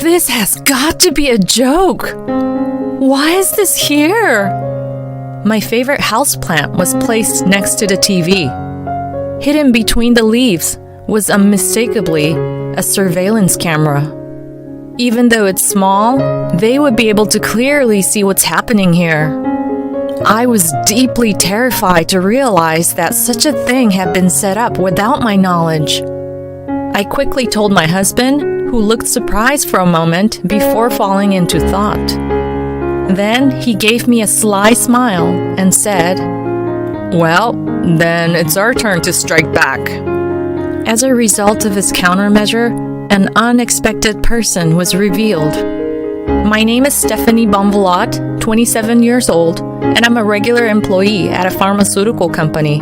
This has got to be a joke. Why is this here? My favorite houseplant was placed next to the TV. Hidden between the leaves was unmistakably a surveillance camera. Even though it's small, they would be able to clearly see what's happening here. I was deeply terrified to realize that such a thing had been set up without my knowledge. I quickly told my husband, who looked surprised for a moment before falling into thought. Then he gave me a sly smile and said, "Well, then it's our turn to strike back." As a result of his countermeasure, an unexpected person was revealed. My name is Stephanie Bonvalot, 27 years old, and I'm a regular employee at a pharmaceutical company.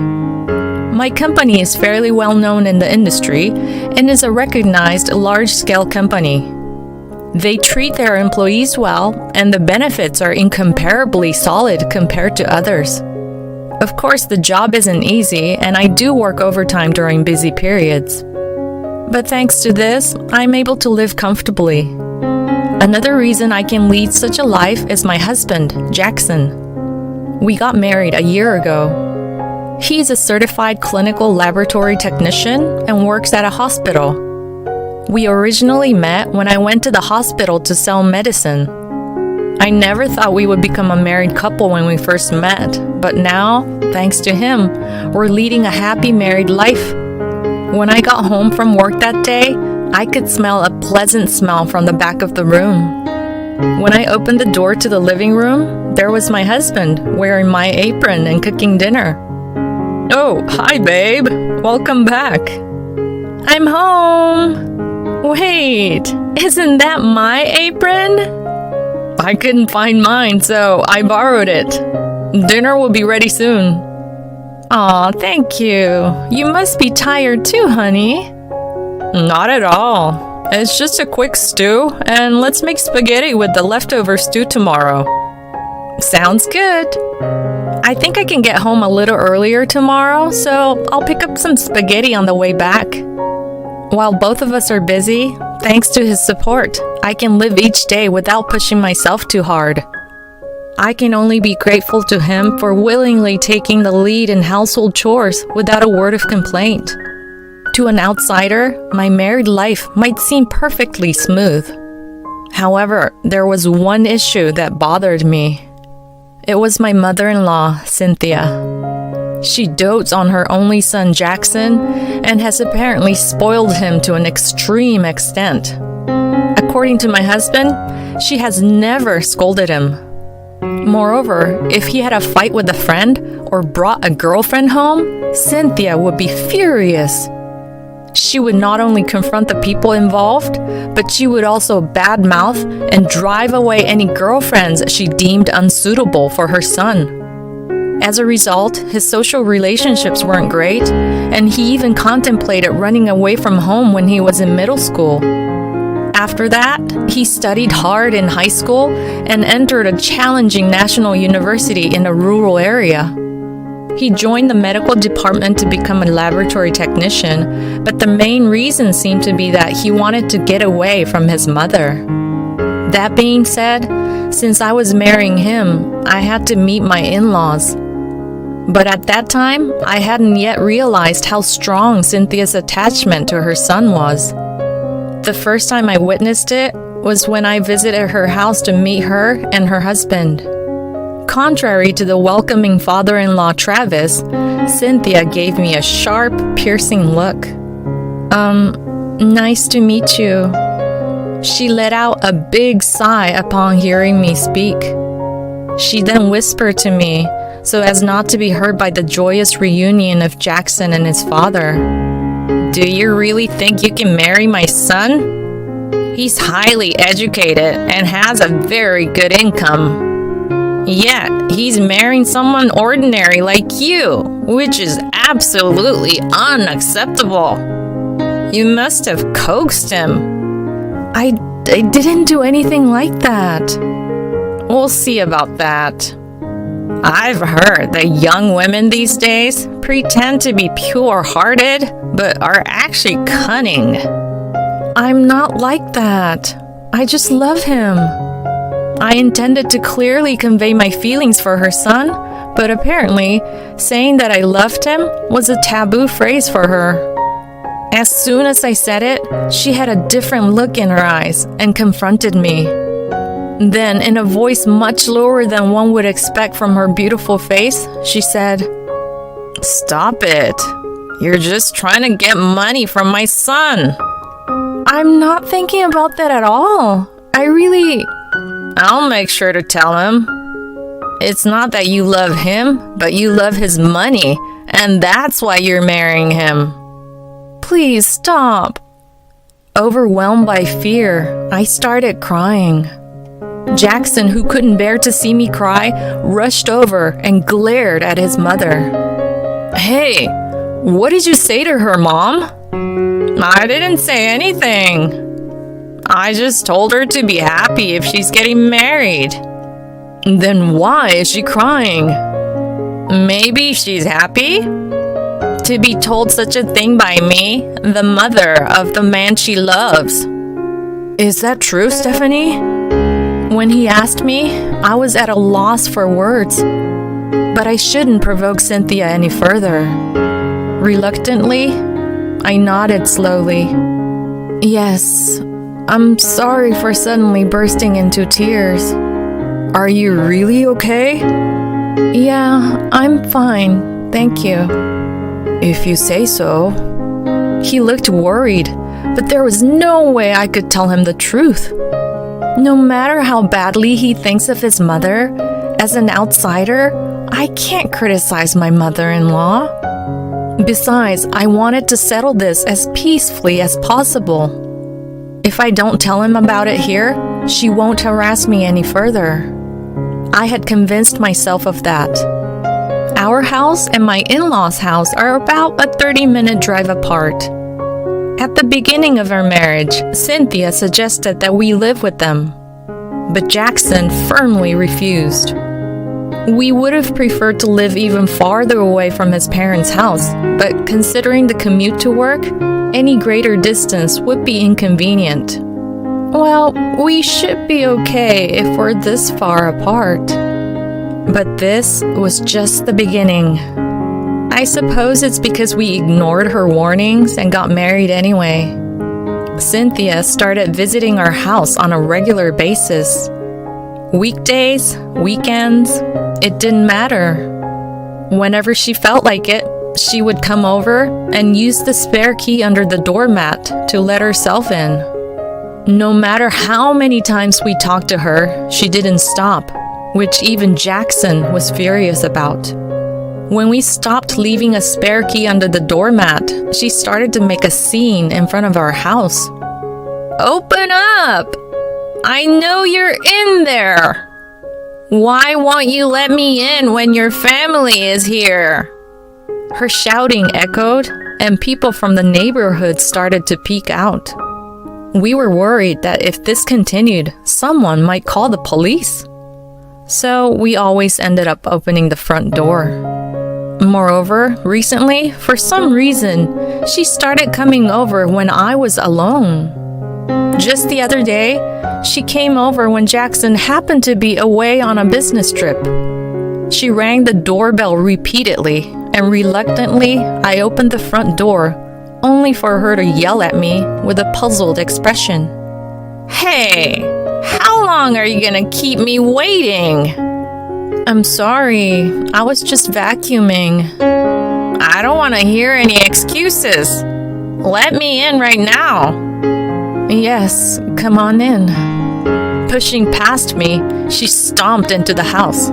My company is fairly well known in the industry and is a recognized large-scale company. They treat their employees well, and the benefits are incomparably solid compared to others. Of course, the job isn't easy, and I do work overtime during busy periods. But thanks to this, I'm able to live comfortably. Another reason I can lead such a life is my husband, Jackson. We got married a year ago. He's a certified clinical laboratory technician and works at a hospital. We originally met when I went to the hospital to sell medicine. I never thought we would become a married couple when we first met, but now, thanks to him, we're leading a happy married life. When I got home from work that day, I could smell a pleasant smell from the back of the room. When I opened the door to the living room, there was my husband wearing my apron and cooking dinner. "Oh, hi, babe. Welcome back." "I'm home." "Wait, isn't that my apron?" "I couldn't find mine, so I borrowed it. Dinner will be ready soon." "Aw, thank you. You must be tired too, honey." "Not at all. It's just a quick stew, and let's make spaghetti with the leftover stew tomorrow." "Sounds good. I think I can get home a little earlier tomorrow, so I'll pick up some spaghetti on the way back." While both of us are busy, thanks to his support, I can live each day without pushing myself too hard. I can only be grateful to him for willingly taking the lead in household chores without a word of complaint. To an outsider, my married life might seem perfectly smooth. However, there was one issue that bothered me. It was my mother-in-law, Cynthia. She dotes on her only son, Jackson, and has apparently spoiled him to an extreme extent. According to my husband, she has never scolded him. Moreover, if he had a fight with a friend or brought a girlfriend home, Cynthia would be furious. She would not only confront the people involved, but she would also badmouth and drive away any girlfriends she deemed unsuitable for her son. As a result, his social relationships weren't great, and he even contemplated running away from home when he was in middle school. After that, he studied hard in high school and entered a challenging national university in a rural area. He joined the medical department to become a laboratory technician, but the main reason seemed to be that he wanted to get away from his mother. That being said, since I was marrying him, I had to meet my in-laws. But at that time, I hadn't yet realized how strong Cynthia's attachment to her son was. The first time I witnessed it was when I visited her house to meet her and her husband. Contrary to the welcoming father-in-law Travis, Cynthia gave me a sharp, piercing look. Nice to meet you." She let out a big sigh upon hearing me speak. She then whispered to me, so as not to be heard by the joyous reunion of Jackson and his father, "Do you really think you can marry my son? He's highly educated and has a very good income. Yet, he's marrying someone ordinary like you, which is absolutely unacceptable. You must have coaxed him." I didn't do anything like that." "We'll see about that. I've heard that young women these days pretend to be pure-hearted, but are actually cunning." "I'm not like that." I just love him. I intended to clearly convey my feelings for her son, but apparently, saying that I loved him was a taboo phrase for her. As soon as I said it, she had a different look in her eyes and confronted me. Then, in a voice much lower than one would expect from her beautiful face, she said, "Stop it. You're just trying to get money from my son." I'm not thinking about that at all. I'll make sure to tell him. It's not that you love him, but you love his money, and that's why you're marrying him. Please stop. Overwhelmed by fear, I started crying. Jackson, who couldn't bear to see me cry, rushed over and glared at his mother. "Hey, what did you say to her, Mom?" "I didn't say anything. I just told her to be happy if she's getting married." "Then why is she crying?" "Maybe she's happy to be told such a thing by me, the mother of the man she loves." Is that true, Stephanie? When he asked me, I was at a loss for words, but I shouldn't provoke Cynthia any further. Reluctantly, I nodded slowly. Yes, I'm sorry for suddenly bursting into tears. Are you really okay? Yeah, I'm fine, thank you. If you say so. He looked worried, but there was no way I could tell him the truth. No matter how badly he thinks of his mother, as an outsider, I can't criticize my mother-in-law. Besides, I wanted to settle this as peacefully as possible. If I don't tell him about it here, she won't harass me any further. I had convinced myself of that. Our house and my in-laws' house are about a 30-minute drive apart. At the beginning of our marriage, Cynthia suggested that we live with them, but Jackson firmly refused. We would have preferred to live even farther away from his parents' house, but considering the commute to work, any greater distance would be inconvenient. Well, we should be okay if we're this far apart. But this was just the beginning. I suppose it's because we ignored her warnings and got married anyway. Cynthia started visiting our house on a regular basis. Weekdays, weekends, it didn't matter. Whenever she felt like it, she would come over and use the spare key under the doormat to let herself in. No matter how many times we talked to her, she didn't stop, which even Jackson was furious about. When we stopped leaving a spare key under the doormat, she started to make a scene in front of our house. "Open up! I know you're in there! Why won't you let me in when your family is here?" Her shouting echoed, and people from the neighborhood started to peek out. We were worried that if this continued, someone might call the police. So we always ended up opening the front door. Moreover, recently, for some reason, she started coming over when I was alone. Just the other day, she came over when Jackson happened to be away on a business trip. She rang the doorbell repeatedly, and reluctantly, I opened the front door, only for her to yell at me with a puzzled expression. "Hey, how long are you gonna keep me waiting?" "I'm sorry, I was just vacuuming." "I don't want to hear any excuses. Let me in right now." "Yes, come on in." Pushing past me, she stomped into the house.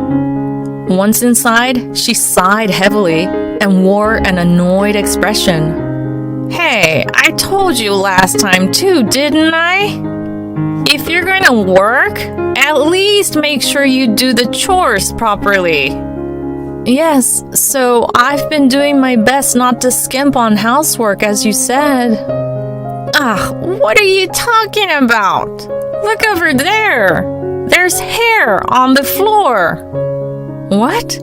Once inside, she sighed heavily and wore an annoyed expression. "Hey, I told you last time too, didn't I? If you're gonna work, at least make sure you do the chores properly." "Yes, so I've been doing my best not to skimp on housework, as you said." What are you talking about? Look over there. There's hair on the floor." "What?"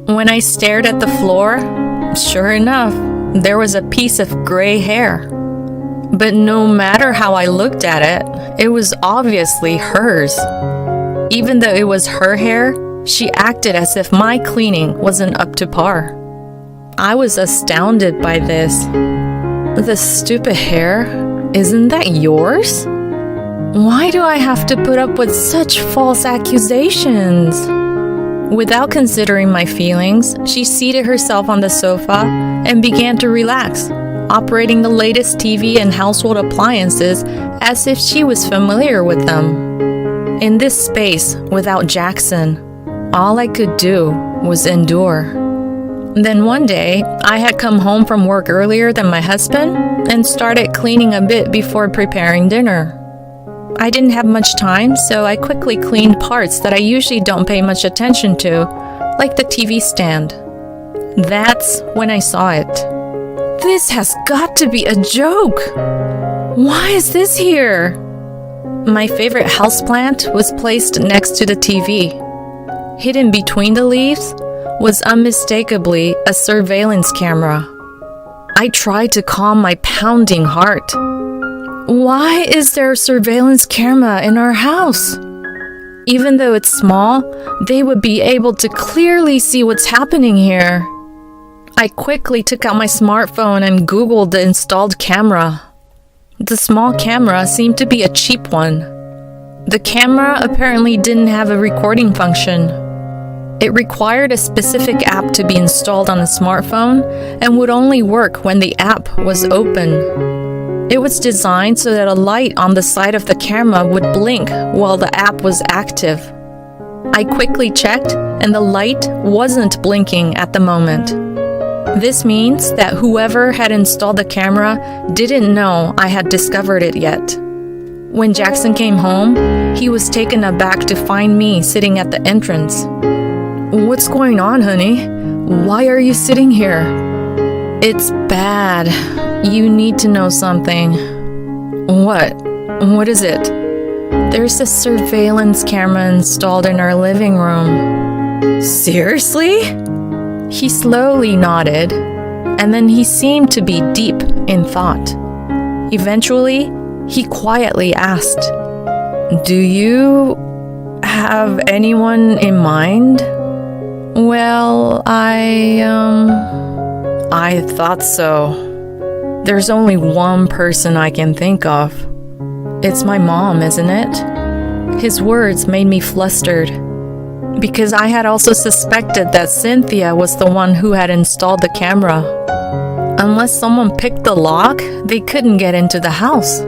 When I stared at the floor, sure enough, there was a piece of gray hair. But no matter how I looked at it, it was obviously hers. Even though it was her hair, she acted as if my cleaning wasn't up to par. I was astounded by this. The stupid hair, isn't that yours? Why do I have to put up with such false accusations? Without considering my feelings, she seated herself on the sofa and began to relax, operating the latest TV and household appliances as if she was familiar with them. In this space, without Jackson, all I could do was endure. Then one day, I had come home from work earlier than my husband and started cleaning a bit before preparing dinner. I didn't have much time, so I quickly cleaned parts that I usually don't pay much attention to, like the TV stand. That's when I saw it. This has got to be a joke! Why is this here? My favorite houseplant was placed next to the TV. Hidden between the leaves was unmistakably a surveillance camera. I tried to calm my pounding heart. Why is there a surveillance camera in our house? Even though it's small, they would be able to clearly see what's happening here. I quickly took out my smartphone and Googled the installed camera. The small camera seemed to be a cheap one. The camera apparently didn't have a recording function. It required a specific app to be installed on a smartphone and would only work when the app was open. It was designed so that a light on the side of the camera would blink while the app was active. I quickly checked, and the light wasn't blinking at the moment. This means that whoever had installed the camera didn't know I had discovered it yet. When Jackson came home, he was taken aback to find me sitting at the entrance. "What's going on, honey? Why are you sitting here?" "It's bad. You need to know something." "What? What is it?" "There's a surveillance camera installed in our living room." "Seriously?" He slowly nodded, and then he seemed to be deep in thought. Eventually, he quietly asked, "Do you have anyone in mind?" "Well, I thought so. There's only one person I can think of. It's my mom, isn't it?" His words made me flustered, because I had also suspected that Cynthia was the one who had installed the camera. Unless someone picked the lock, they couldn't get into the house.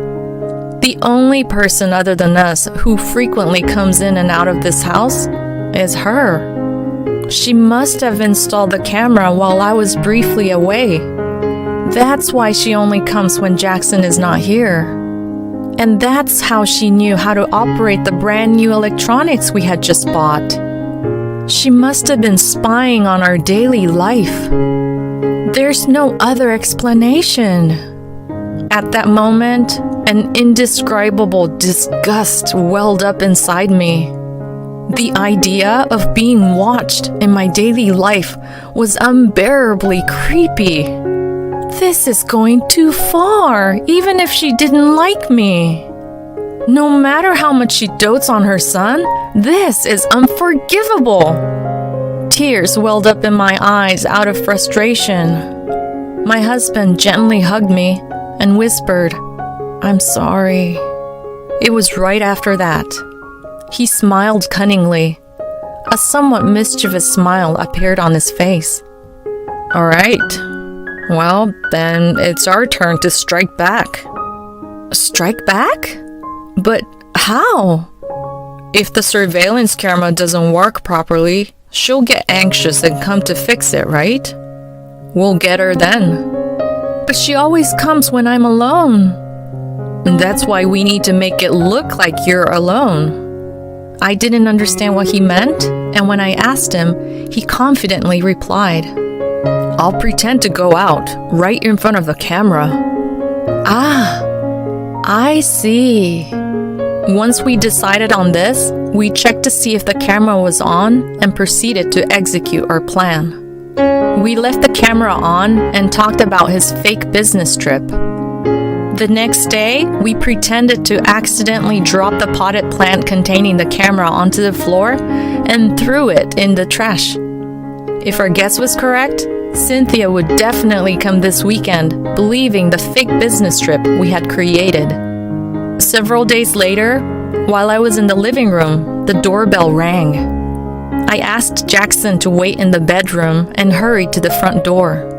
The only person other than us who frequently comes in and out of this house is her. She must have installed the camera while I was briefly away. That's why she only comes when Jackson is not here. And that's how she knew how to operate the brand new electronics we had just bought. She must have been spying on our daily life. There's no other explanation. At that moment, an indescribable disgust welled up inside me. The idea of being watched in my daily life was unbearably creepy. This is going too far, even if she didn't like me. No matter how much she dotes on her son, this is unforgivable. Tears welled up in my eyes out of frustration. My husband gently hugged me and whispered, "I'm sorry." It was right after that. He smiled cunningly. A somewhat mischievous smile appeared on his face. "All right. Well, then it's our turn to strike back." "Strike back? But how?" "If the surveillance camera doesn't work properly, she'll get anxious and come to fix it, right? We'll get her then." "But she always comes when I'm alone." "That's why we need to make it look like you're alone." I didn't understand what he meant, and when I asked him, he confidently replied, "I'll pretend to go out, right in front of the camera." "Ah, I see." Once we decided on this, we checked to see if the camera was on and proceeded to execute our plan. We left the camera on and talked about his fake business trip. The next day, we pretended to accidentally drop the potted plant containing the camera onto the floor and threw it in the trash. If our guess was correct, Cynthia would definitely come this weekend, believing the fake business trip we had created. Several days later, while I was in the living room, the doorbell rang. I asked Jackson to wait in the bedroom and hurried to the front door.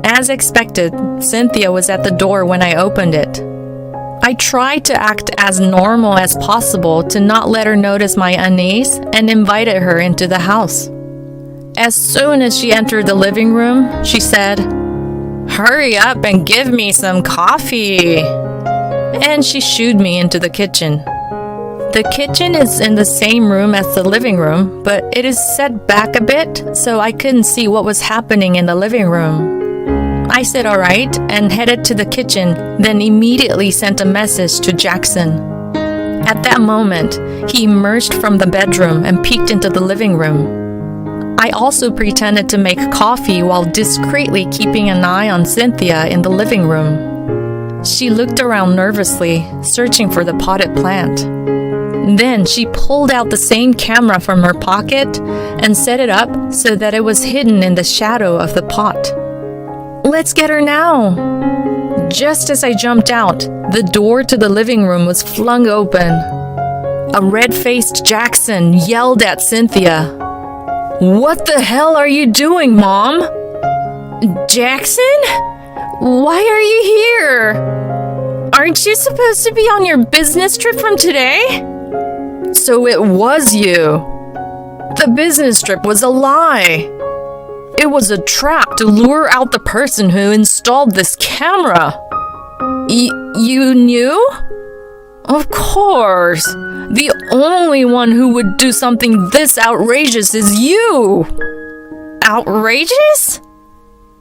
As expected, Cynthia was at the door when I opened it. I tried to act as normal as possible to not let her notice my unease and invited her into the house. As soon as she entered the living room, she said, "Hurry up and give me some coffee." And she shooed me into the kitchen. The kitchen is in the same room as the living room, but it is set back a bit, so I couldn't see what was happening in the living room. I said all right and headed to the kitchen, then immediately sent a message to Jackson. At that moment, he emerged from the bedroom and peeked into the living room. I also pretended to make coffee while discreetly keeping an eye on Cynthia in the living room. She looked around nervously, searching for the potted plant. Then she pulled out the same camera from her pocket and set it up so that it was hidden in the shadow of the pot. "Let's get her now." Just as I jumped out, the door to the living room was flung open. A red-faced Jackson yelled at Cynthia, "What the hell are you doing, Mom?" "Jackson? Why are you here? Aren't you supposed to be on your business trip from today?" "So it was you. The business trip was a lie. It was a trap to lure out the person who installed this camera." You knew?" "Of course. The only one who would do something this outrageous is you." "Outrageous?"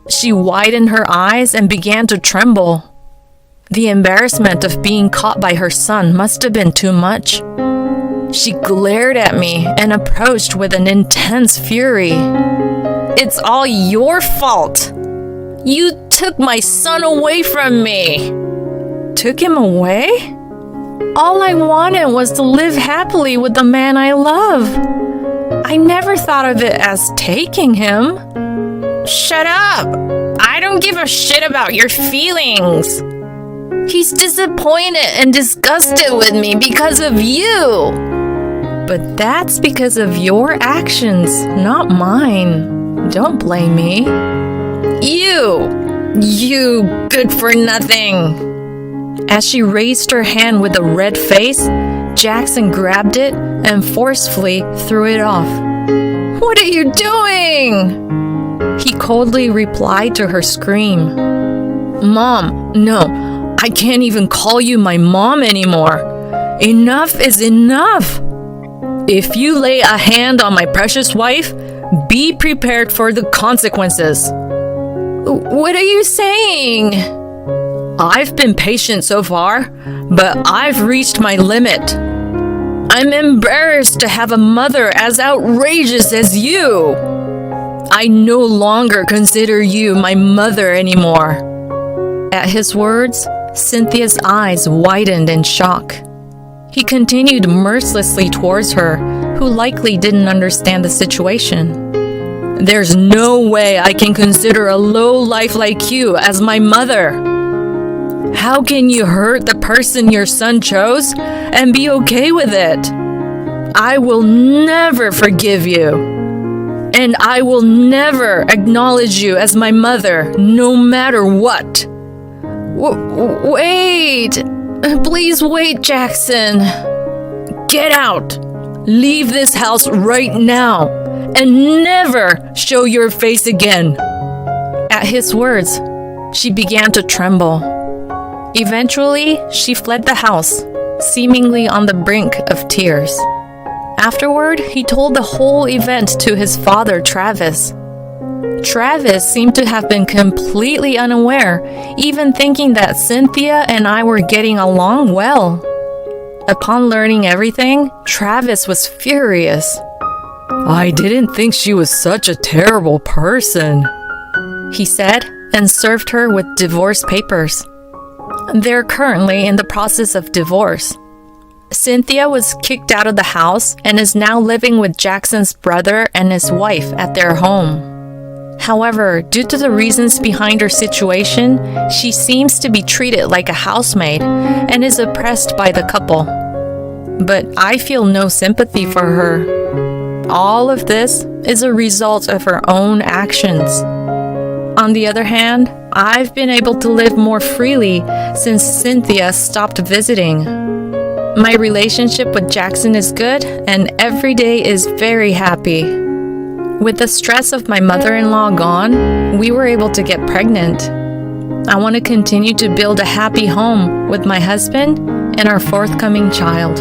She widened her eyes and began to tremble. The embarrassment of being caught by her son must have been too much. She glared at me and approached with an intense fury. "It's all your fault. You took my son away from me." "Took him away? All I wanted was to live happily with the man I love. I never thought of it as taking him." "Shut up! I don't give a shit about your feelings. He's disappointed and disgusted with me because of you." "But that's because of your actions, not mine. Don't blame me." You good for nothing." As she raised her hand with a red face, Jackson grabbed it and forcefully threw it off. "What are you doing?" He coldly replied to her scream. "Mom, no, I can't even call you my mom anymore. Enough is enough. If you lay a hand on my precious wife, be prepared for the consequences." "What are you saying?" "I've been patient so far, but I've reached my limit. I'm embarrassed to have a mother as outrageous as you. I no longer consider you my mother anymore." At his words, Cynthia's eyes widened in shock. He continued mercilessly towards her, who likely didn't understand the situation. "There's no way I can consider a lowlife like you as my mother. How can you hurt the person your son chose and be okay with it? I will never forgive you. And I will never acknowledge you as my mother, no matter what." Wait! Please wait, Jackson. "Get out! Leave this house right now, and never show your face again." At his words, she began to tremble. Eventually, she fled the house, seemingly on the brink of tears. Afterward, he told the whole event to his father, Travis. Travis seemed to have been completely unaware, even thinking that Cynthia and I were getting along well. Upon learning everything, Travis was furious. "I didn't think she was such a terrible person," he said, and served her with divorce papers. They're currently in the process of divorce. Cynthia was kicked out of the house and is now living with Jackson's brother and his wife at their home. However, due to the reasons behind her situation, she seems to be treated like a housemaid and is oppressed by the couple. But I feel no sympathy for her. All of this is a result of her own actions. On the other hand, I've been able to live more freely since Cynthia stopped visiting. My relationship with Jackson is good, and every day is very happy. With the stress of my mother-in-law gone, we were able to get pregnant. I want to continue to build a happy home with my husband and our forthcoming child.